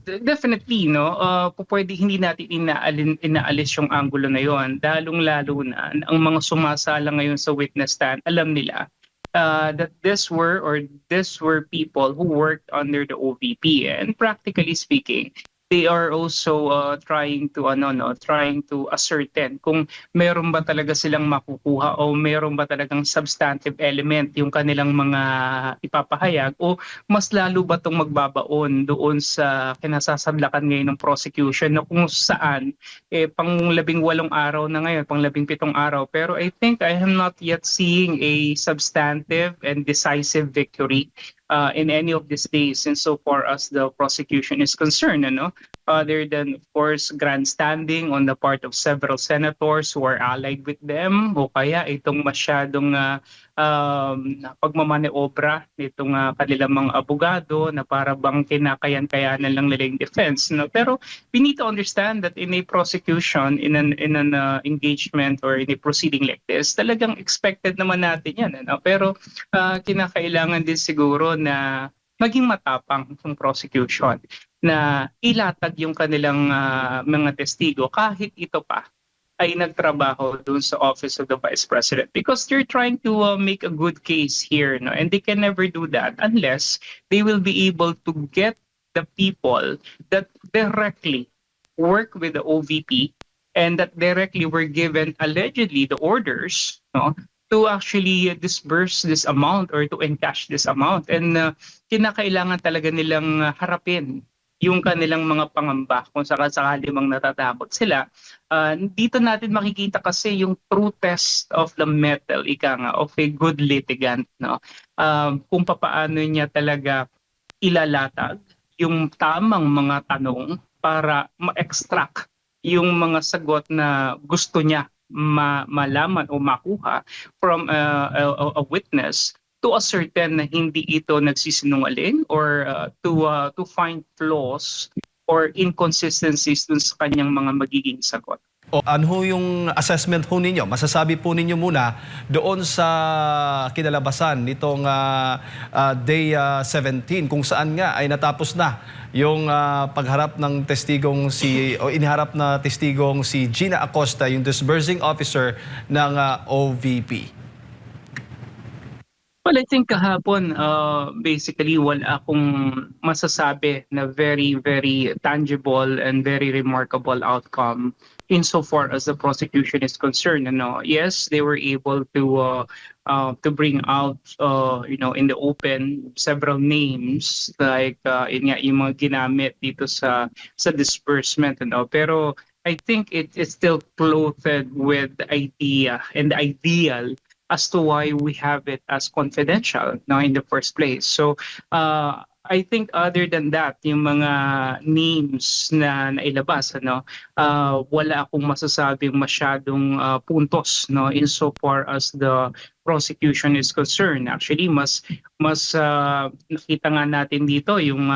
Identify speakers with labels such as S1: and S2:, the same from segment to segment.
S1: Definitely, no? Pupwede hindi natin inaalis yung anggulo na yon. Lalong-lalo na ang mga sumasala ngayon sa witness stand, alam nila that these were people who worked under the OVP, and practically speaking, they are also trying to trying to ascertain kung meron ba talaga silang makukuha o meron ba talagang substantive element yung kanilang mga ipapahayag, o mas lalo ba 'tong magbabaon doon sa kinasasadlakan ngayon ng prosecution, na kung saan pang-labing-walong araw na ngayon, pang-labing-pitong araw, pero I think I am not yet seeing a substantive and decisive victory in any of these days insofar as the prosecution is concerned, ano? Other than, of course, grandstanding on the part of several senators who are allied with them, o kaya itong masyadong pagmamaneobra nitong kanilang mga abogado na para bang kinakayan-kayanan lang nila yung defense, no? Pero we need to understand that in a prosecution, in an engagement or in a proceeding like this, talagang expected naman natin yan, ano? Pero kinakailangan din siguro na maging matapang yung prosecution na ilatag yung kanilang mga testigo kahit ito pa ay nagtrabaho dun sa Office of the Vice President, because they're trying to make a good case here, no? And they can never do that unless they will be able to get the people that directly work with the OVP and that directly were given allegedly the orders, no, to actually disburse this amount or to encash this amount. And kinakailangan talaga nilang harapin yung kanilang mga pangamba kung sakasakali mang natatakot sila. Dito natin makikita kasi yung true test of the mettle, ika nga, of a good litigant, no? Kung papaano niya talaga ilalatag yung tamang mga tanong para ma-extract yung mga sagot na gusto niya malaman o makuha from a witness, to ascertain na hindi ito nagsisinungaling, or to find flaws or inconsistencies dun sa kanyang mga magiging sagot.
S2: O ano ho yung assessment ho ninyo? Masasabi po ninyo muna doon sa kinalabasan nitong Day 17, kung saan nga ay natapos na yung pagharap ng testigong o iniharap na testigong si Gina Acosta, yung disbursing officer ng OVP.
S1: Well, I think kahapon, basically, wala akong masasabi na very, very tangible and very remarkable outcome insofar as the prosecution is concerned. Ano? Yes, they were able to bring out, in the open, several names, like yung mga ginamit dito sa disbursement. Ano? Pero I think it's still clothed with the idea and the ideal as to why we have it as confidential now in the first place. So I think other than that, yung mga names na nailabas, wala akong masasabing masyadong puntos, no, insofar as the prosecution is concerned. Actually, mas nakita nga natin dito yung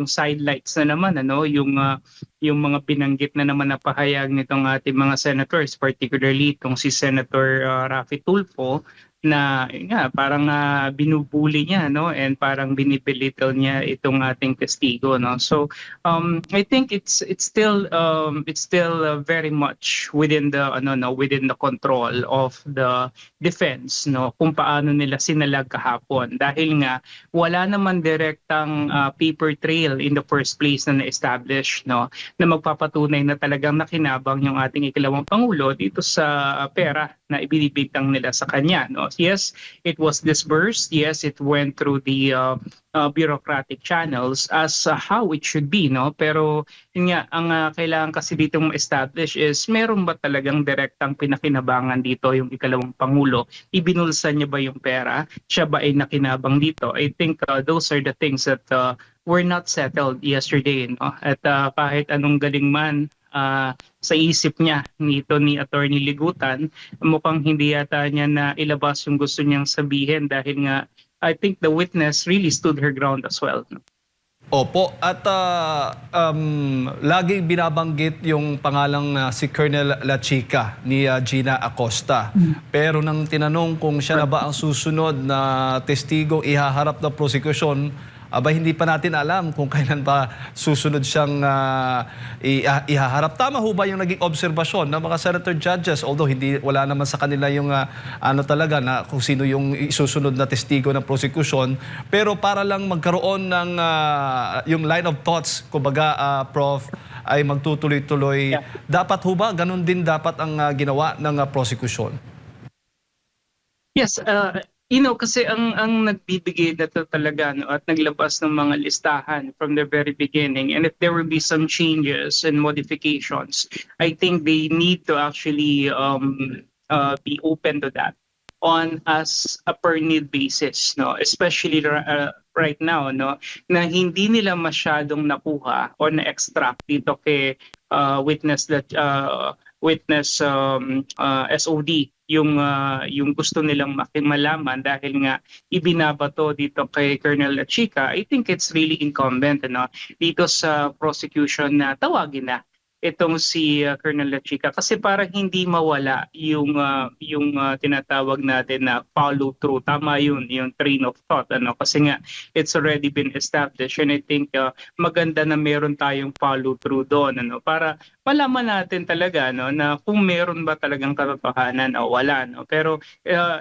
S1: sidelights na naman, yung mga binanggit na naman na pahayag nitong ating mga senators, particularly itong si Senator Raffy Tulfo, na parang binubuli niya, no, and parang binibelittle niya itong ating testigo, no. So I think it's still very much within the within the control of the defense, no, kung paano nila sinalag kahapon, dahil nga wala naman direktang paper trail in the first place na na-establish, no, na magpapatunay na talagang nakinabang yung ating ikalawang pangulo dito sa pera na ibinibigtang nila sa kanya, no. Yes, it was disbursed. Yes, it went through the bureaucratic channels as how it should be, no. Pero yun nga, ang kailangan kasi dito ma-establish is meron ba talagang direktang pinakinabangan dito yung ikalawang pangulo? Ibinulsa niya ba yung pera? Siya ba ay nakinabang dito? I think those are the things that were not settled yesterday, no. At kahit anong galing man sa isip niya nito ni Attorney Ligutan, mukhang hindi yata niya na ilabas yung gusto niyang sabihin, dahil nga I think the witness really stood her ground as well.
S2: Opo, at laging binabanggit yung pangalang si Colonel La Chica ni Gina Acosta. Pero nang tinanong kung siya na ba ang susunod na testigong ihaharap ng prosekusyon, aba hindi pa natin alam kung kailan ba susunod siyang ihaharap. Tama ho ba yung naging obserbasyon ng mga senator judges? Although wala naman sa kanila yung ano talaga na kung sino yung isusunod na testigo ng prosecution. Pero para lang magkaroon ng yung line of thoughts, kumbaga, Prof, ay magtutuloy-tuloy.
S1: Yeah.
S2: Dapat ho ba? Ganun din dapat ang ginawa ng prosecution?
S1: Yes, kasi ang nagbibigay na to talaga, no, at naglabas ng mga listahan from the very beginning, and if there will be some changes and modifications, I think they need to actually be open to that on as a per need basis, no, especially right now, no, na hindi nila masyadong nakuha or na-extract dito kay witness SOD yung gusto nilang malaman dahil nga ibinabato dito kay Colonel Lachica. I think it's really incumbent dito sa prosecution na tawagin na itong si Colonel Lachica kasi para hindi mawala yung tinatawag natin na follow through. Tama yun, yung train of thought, kasi nga it's already been established, and I think maganda na meron tayong follow through doon, para malaman natin talaga, na kung meron ba talagang katotohanan o wala, pero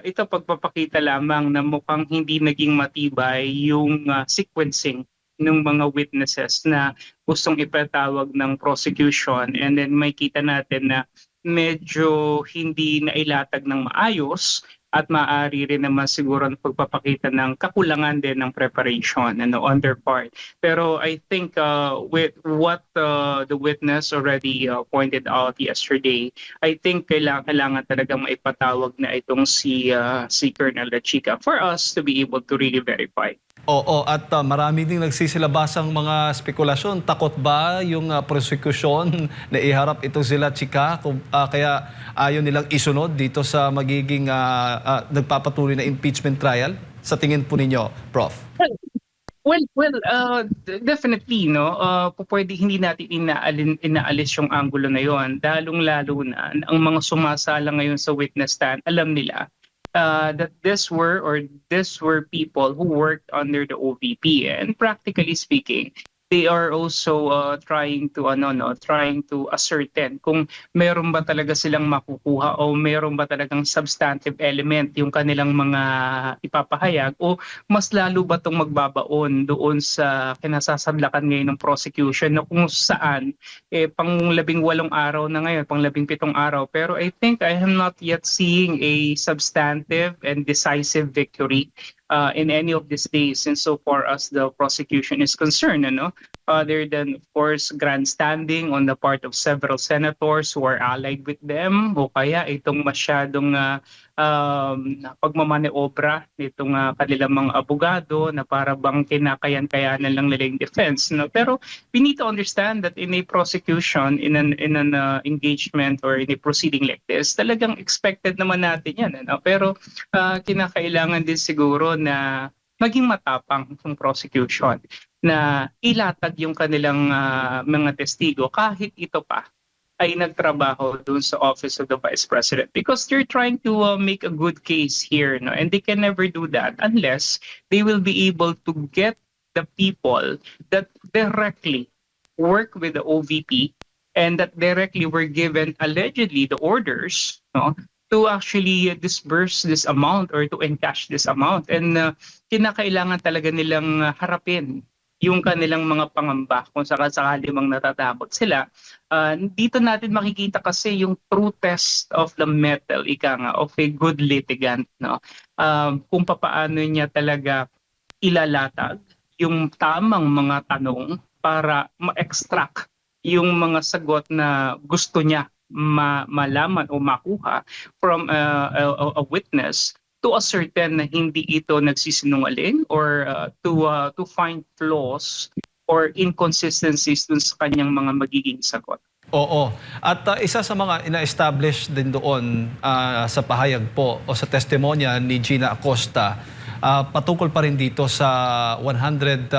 S1: ito pagpapakita lamang na mukhang hindi naging matibay yung sequencing ng mga witnesses na gustong ipatawag ng prosecution, and then may kita natin na medyo hindi nailatag ng maayos at maaari rin naman siguro ang pagpapakita ng kakulangan din ng preparation on their part. Pero I think with what the witness already pointed out yesterday, I think kailangan talaga maipatawag na itong si Colonel Lachica for us to be able to really verify.
S2: Oo, at marami ding nagsisilabasang mga spekulasyon. Takot ba yung prosecution na iharap ito sila Chika? Kaya ayaw nilang isunod dito sa magiging nagpapatuloy na impeachment trial? Sa tingin po ninyo, Prof?
S1: Well, definitely, pwede hindi natin inaalis yung anggulo na yon. Lalong-lalo na ang mga sumasala ngayon sa witness stand, alam nila that these were people who worked under the OVP, and practically speaking, they are also trying to ascertain kung meron ba talaga silang makukuha o meron ba talagang substantive element yung kanilang mga ipapahayag, o mas lalo ba itong magbabaon doon sa kinasasablakan ngayon ng prosecution na kung saan pang 18 araw na ngayon, pang 17 araw, pero I think I am not yet seeing a substantive and decisive victory in any of these days insofar as the prosecution is concerned, other than, of course, grandstanding on the part of several senators who are allied with them, o kaya itong masyadong pagmamaneobra nitong kanilang mga abogado na para bang kinakayan-kayanan lang nila yung defense. Pero we need to understand that in a prosecution, in an engagement or in a proceeding like this, talagang expected naman natin yan. Pero kinakailangan din siguro na maging matapang ng prosecution na ilatag yung kanilang mga testigo kahit ito pa ay nagtrabaho dun sa Office of the Vice President, because they're trying to make a good case here, and they can never do that unless they will be able to get the people that directly work with the OVP and that directly were given allegedly the orders, to actually disburse this amount or to encash this amount. And kinakailangan talaga nilang harapin yung kanilang mga pangamba kung sakali mang natatakot sila. Dito natin makikita kasi yung true test of the mettle, of a good litigant, kung papaano niya talaga ilalatag yung tamang mga tanong para ma-extract yung mga sagot na gusto niya malaman o makuha from a witness, to ascertain na hindi ito nagsisinungaling or to find flaws or inconsistencies dun sa kanyang mga magiging sagot.
S2: Oo. At isa sa mga ina-establish din doon sa pahayag po o sa testimonya ni Gina Acosta, patungkol pa rin dito sa 125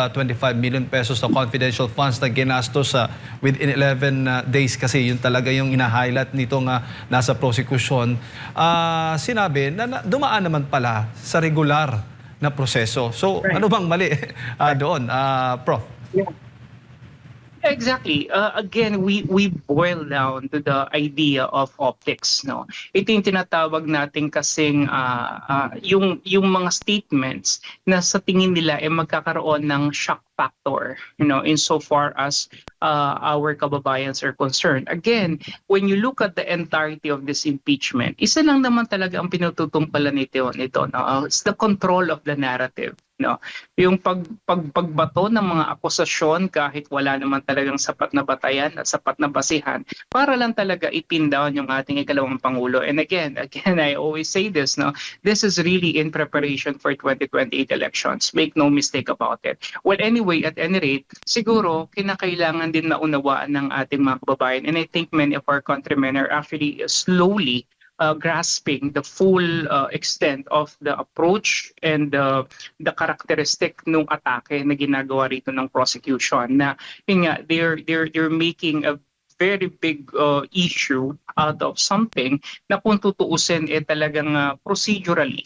S2: million pesos na confidential funds na ginastos within 11 days, kasi yun talaga yung ina-highlight nitong nasa prosecution. Sinabi na dumaan naman pala sa regular na proseso. So
S1: Right.
S2: ano bang mali doon, Prof?
S1: Yeah. Exactly. Again, we boil down to the idea of optics, no. Ito yung tinatawag natin kasing yung mga statements na sa tingin nila ay magkakaroon ng shock factor, insofar as our kababayans are concerned. Again, when you look at the entirety of this impeachment, isa lang naman talaga ang pinututungpalan nito, no? It's the control of the narrative, no. Yung pagbato ng mga akusasyon kahit wala naman talagang sapat na batayan at sapat na basihan para lang talaga ipin down yung ating ikalawang pangulo. And again, I always say this, no. This is really in preparation for 2028 elections. Make no mistake about it. Well, anyway, at any rate, siguro kinakailangan din maunawaan ng ating mga kababayan, and I think many of our countrymen are actually slowly grasping the full extent of the approach and the characteristic ng atake na ginagawa rito ng prosecution, na yun nga, they're making a very big issue out of something na kung tutuusin talagang procedurally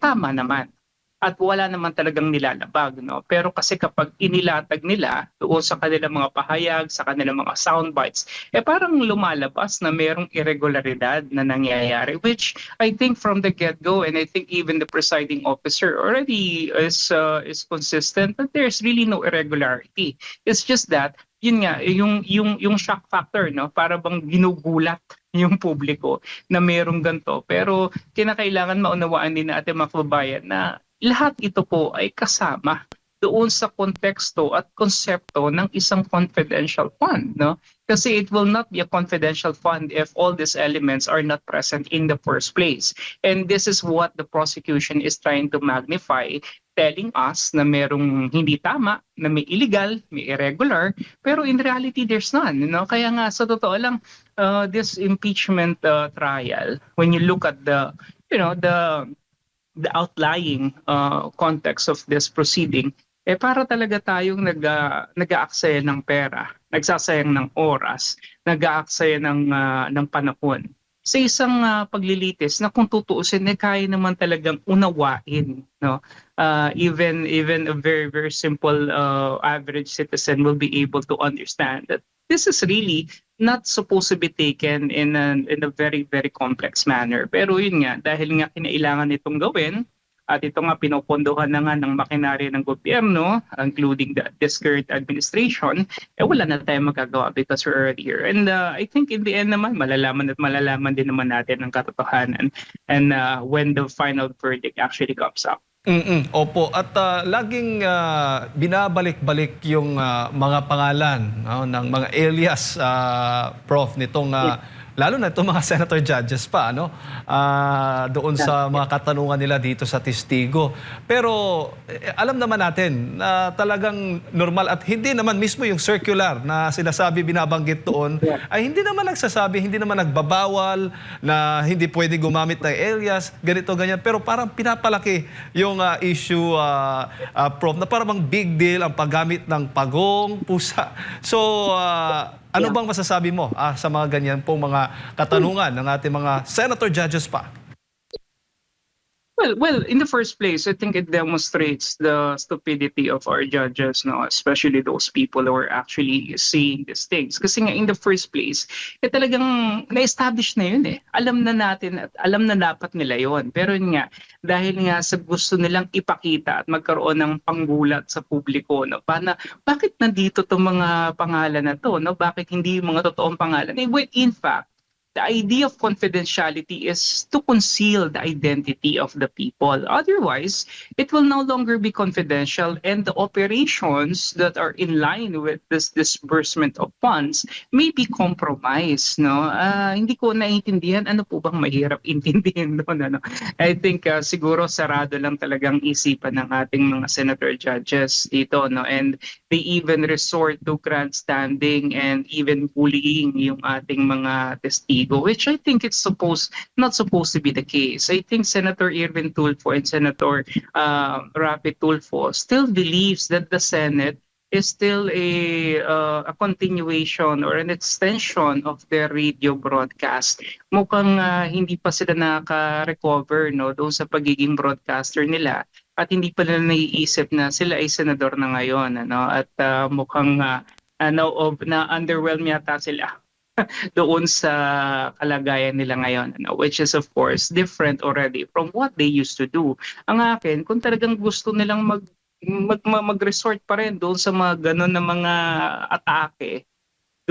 S1: tama naman at wala naman talagang nilalabag, no. Pero kasi kapag inilatag nila doon sa kanilang mga pahayag, sa kanilang mga soundbites, parang lumalabas na merong irregularidad na nangyayari, which I think from the get-go, and I think even the presiding officer already is consistent that there's really no irregularity. It's just that yun nga, yung shock factor, no, para bang ginugulat yung publiko na merong ganito. Pero kinakailangan maunawaan din natin mga kababayan na lahat ito po ay kasama doon sa konteksto at konsepto ng isang confidential fund, no? Kasi it will not be a confidential fund if all these elements are not present in the first place. And this is what the prosecution is trying to magnify, telling us na merong hindi tama, na may illegal, may irregular, pero in reality there's none, no? Kaya nga sa totoo lang, this impeachment trial, when you look at the outlying context of this proceeding, para talaga tayong nag-aaksaya ng pera, nagsasayang ng oras, nag-aaksaya ng panahon sa isang paglilitis na kung tutuusin kaya naman talagang unawain, no. Even a very very simple average citizen will be able to understand that this is really not supposed to be taken in a very very complex manner. Pero yun nga, dahil nga kinailangan itong gawin at ito nga pinopondohan na nga ng makinarya ng gobyerno, including this current administration, wala na tayong magagawa because we're already here. And I think in the end naman, malalaman din naman natin ang katotohanan and when the final verdict actually comes up.
S2: Opo, at laging binabalik-balik yung mga pangalan, ng mga alias, Prof, nitong lalo na itong mga senator judges pa, doon sa mga katanungan nila dito sa testigo. Pero alam naman natin na talagang normal at hindi naman mismo yung circular na sinasabi, binabanggit doon, ay hindi naman nagsasabi, hindi naman nagbabawal na hindi pwede gumamit ng alias, ganito, ganyan. Pero parang pinapalaki yung issue, Prof, na parang big deal ang paggamit ng pagong, pusa. So, ano bang masasabi mo sa mga ganyan pong mga katanungan ng ating mga senator judges pa?
S1: Well, in the first place, I think it demonstrates the stupidity of our judges, no, especially those people who are actually seeing these things. Kasi nga in the first place, talagang na-establish na yun . Alam na natin at alam na dapat nila yun. Pero yun nga, dahil nga sa gusto nilang ipakita at magkaroon ng panggulat sa publiko, no, bakit nandito itong mga pangalan na to, no? Bakit hindi yung mga totoong pangalan? Well, in fact, the idea of confidentiality is to conceal the identity of the people. Otherwise, it will no longer be confidential, and the operations that are in line with this disbursement of funds may be compromised, no? Hindi ko naiintindihan ano po bang mahirap intindihin doon, ano? I think siguro sarado lang talagang isipan ng ating mga senator judges dito, no? And they even resort to grandstanding and even bullying yung ating mga testigos, which I think it's not supposed to be the case. I think Senator Irwin Tulfo and Senator Rapi Tulfo still believes that the Senate is still a continuation or an extension of their radio broadcast. Mukhang hindi pa sila naka-recover, no, doon sa pagiging broadcaster nila. at hindi pa nila naiisip na sila ay senador na ngayon, ano, at mukhang na underwhelm yata sila doon sa kalagayan nila ngayon, ano, which is of course different already from what they used to do. Ang akin, kung talagang gusto nilang mag-resort pa rin doon sa mga ganon na mga atake,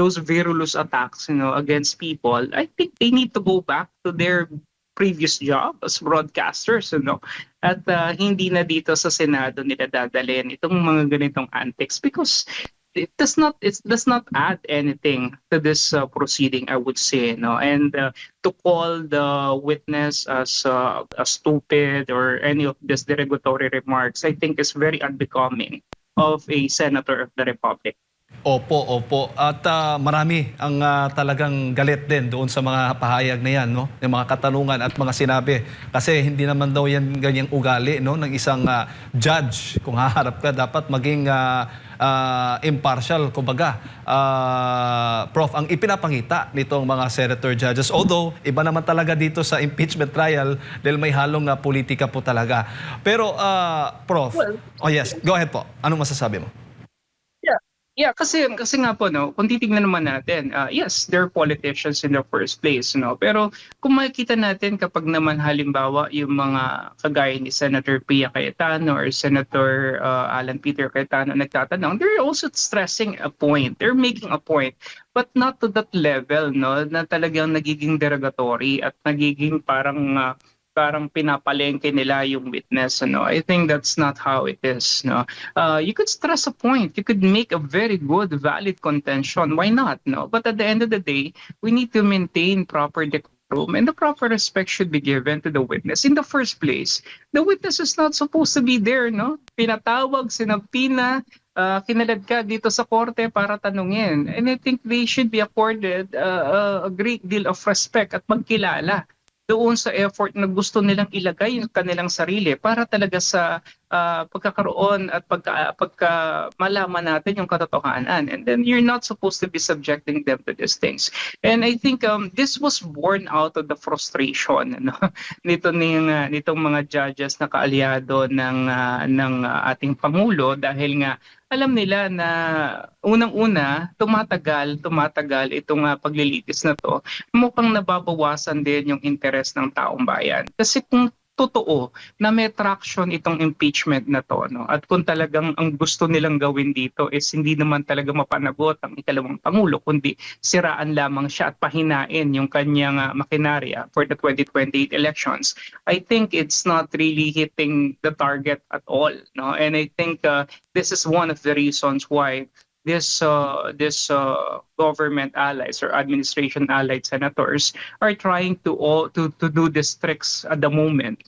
S1: those virulous attacks, against people, I think they need to go back to their previous job as broadcasters, at hindi na dito sa Senado nila dadalhin itong mga ganitong antics, because it does not add anything to this proceeding, I would say, and to call the witness as stupid or any of these derogatory remarks, I think is very unbecoming of a senator of the Republic.
S2: Opo, opo. At marami ang talagang galit din doon sa mga pahayag na yan, no? Yung mga katanungan at mga sinabi. Kasi hindi naman daw yan ganyang ugali, no? Ng isang judge. Kung haharap ka, dapat maging impartial, kumbaga. Prof, ang ipinapangita nitong mga senator judges. Although, iba naman talaga dito sa impeachment trial dahil may halong politika po talaga. Pero, Prof, oh yes, go ahead po. Anong masasabi mo?
S1: Yeah, kasi nga po, kung titingnan naman natin, yes, they're politicians in the first place, pero kung makikita natin kapag naman halimbawa yung mga kagaya ni Senator Pia Cayetano or Senator Alan Peter Cayetano nagtatanong, they're also stressing a point, they're making a point, but not to that level, na talagang nagiging derogatory at nagiging parang pinapalengke nila yung witness, I think that's not how it is, you could stress a point, you could make a very good valid contention, why not, but at the end of the day, we need to maintain proper decorum and the proper respect should be given to the witness. In the first place, the witness is not supposed to be there, pinatawag, sinampina, kinalad ka dito sa korte para tanungin, and I think they should be accorded a great deal of respect at magkilala doon sa effort na gusto nilang ilagay yung kanilang sarili para talaga sa pagkakaroon at pagka malaman natin yung katotohanan. And then you're not supposed to be subjecting them to these things. And I think this was born out of the frustration nitong mga judges na kaalyado ng ating Pangulo, dahil nga alam nila na unang-una tumatagal itong paglilitis na to, mukhang nababawasan din yung interes ng taong bayan. Kasi kung totoo na may traction itong impeachment na to, at kung talagang ang gusto nilang gawin dito is hindi naman talaga mapanagot ang ikalawang Pangulo, kundi siraan lamang siya at pahinain yung kanyang makinarya for the 2028 elections, I think it's not really hitting the target at all, and I think this is one of the reasons why this government allies or administration allied senators are trying to do these tricks at the moment,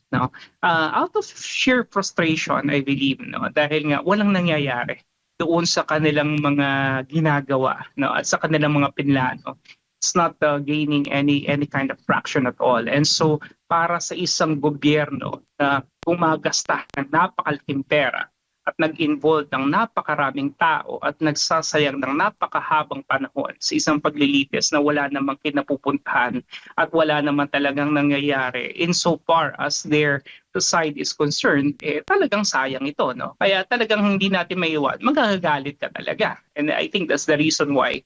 S1: out of sheer frustration, I believe, dahil nga walang nangyayari doon sa kanilang mga ginagawa, at sa kanilang mga pinlano. It's not gaining any kind of traction at all. And so para sa isang gobyerno na gumagasta ng napakalaking pera at nag-involve ng napakaraming tao at nagsasayang ng napakahabang panahon sa isang paglilitis na wala namang kinapupuntahan at wala naman talagang nangyayari insofar as their side is concerned, talagang sayang ito, Kaya talagang hindi natin maiwan, magagagalit ka talaga. And I think that's the reason why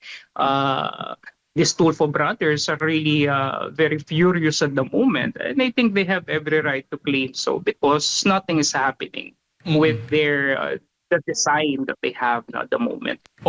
S1: these Tulfo brothers are really very furious at the moment. And I think they have every right to claim so, because nothing is happening with the design that they have at the moment.